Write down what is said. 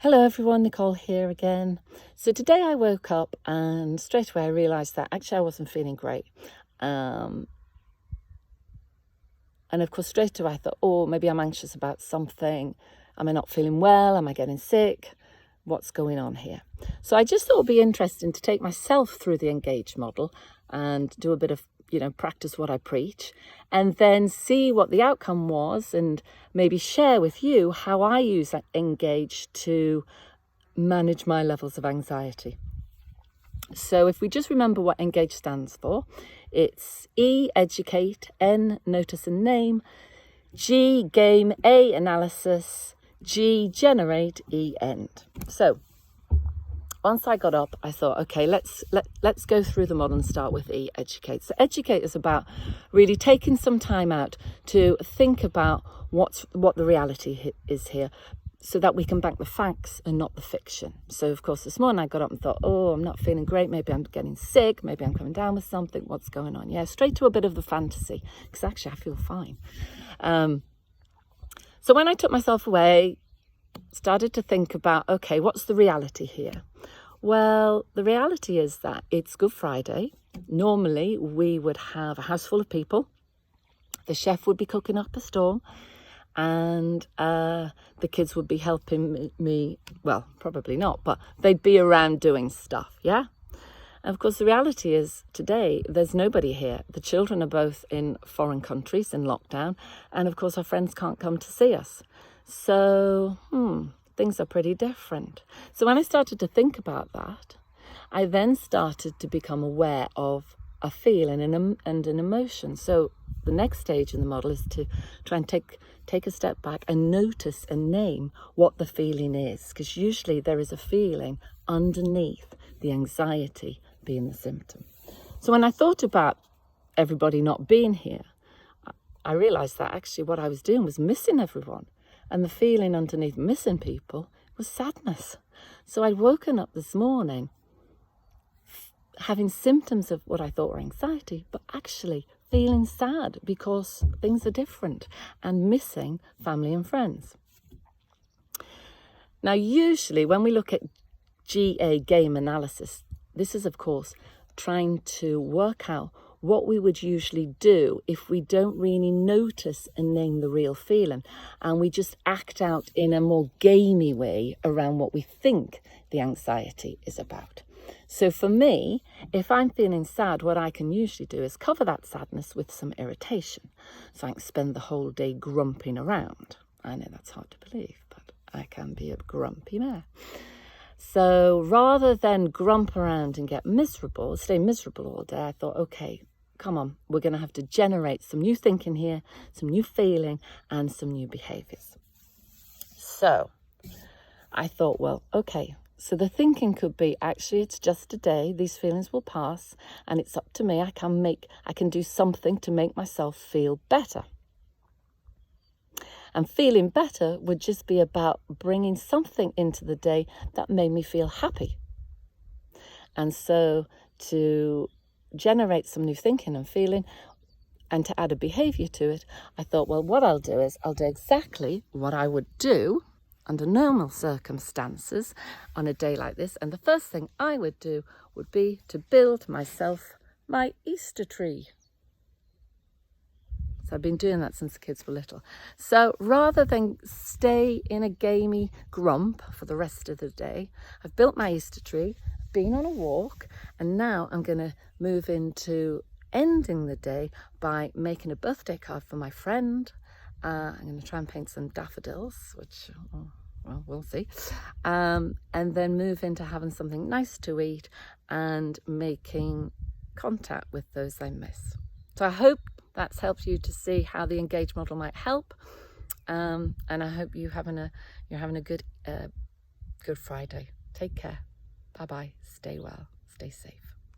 Hello everyone, Nicole here again. So today I woke up and straight away I realised that actually I wasn't feeling great. And of course straight away I thought, oh, maybe I'm anxious about something. Am I not feeling well? Am I getting sick? What's going on here? So I just thought it would be interesting to take myself through the Engage model and do a bit of, practice what I preach, and then see what the outcome was and maybe share with you how I use Engage to manage my levels of anxiety. So if we just remember what Engage stands for, it's E, educate, N, notice and name, G, game, A, analysis, G, generate, E, end. So once I got up, I thought, okay, let's go through the model and start with E, educate. So educate is about really taking some time out to think about what the reality is here, so that we can back the facts and not the fiction. So of course this morning I got up and thought, oh, I'm not feeling great, maybe I'm getting sick, maybe I'm coming down with something, what's going on? Yeah, straight to a bit of the fantasy, because actually I feel fine. So when I took myself away, started to think about, okay, what's the reality here? Well, the reality is that it's Good Friday. Normally we would have a house full of people. The chef would be cooking up a storm, and the kids would be helping me. Well, probably not, but they'd be around doing stuff, yeah? And of course, the reality is today, there's nobody here. The children are both in foreign countries in lockdown, and of course, our friends can't come to see us. So, things are pretty different. So when I started to think about that, I then started to become aware of a feeling and an emotion. So the next stage in the model is to try and take a step back and notice and name what the feeling is, because usually there is a feeling underneath the anxiety being the symptom. So when I thought about everybody not being here, I realized that actually what I was doing was missing everyone, and the feeling underneath missing people was sadness. So I'd woken up this morning having symptoms of what I thought were anxiety, but actually feeling sad because things are different and missing family and friends. Now, usually when we look at GA, game analysis, this is, of course, trying to work out what we would usually do if we don't really notice and name the real feeling, and we just act out in a more gamey way around what we think the anxiety is about. So for me, if I'm feeling sad, what I can usually do is cover that sadness with some irritation. So I can spend the whole day grumping around. I know that's hard to believe, but I can be a grumpy mare. So rather than grump around and stay miserable all day, I thought, okay, come on, we're going to have to generate some new thinking here, some new feeling, and some new behaviours. So I thought, well, okay, so the thinking could be, actually, it's just a day, these feelings will pass, and it's up to me. I can do something to make myself feel better. And feeling better would just be about bringing something into the day that made me feel happy. And so to generate some new thinking and feeling and to add a behaviour to it, I thought, well, what I'll do is I'll do exactly what I would do under normal circumstances on a day like this. And the first thing I would do would be to build myself my Easter tree. So I've been doing that since the kids were little. So rather than stay in a gamey grump for the rest of the day, I've built my Easter tree, been on a walk, and now I'm going to move into ending the day by making a birthday card for my friend. I'm going to try and paint some daffodils, which, well, we'll see. And then move into having something nice to eat and making contact with those I miss. So I hope that's helped you to see how the Engage model might help. And I hope you're having a good Friday. Take care. Bye-bye. Stay well. Stay safe.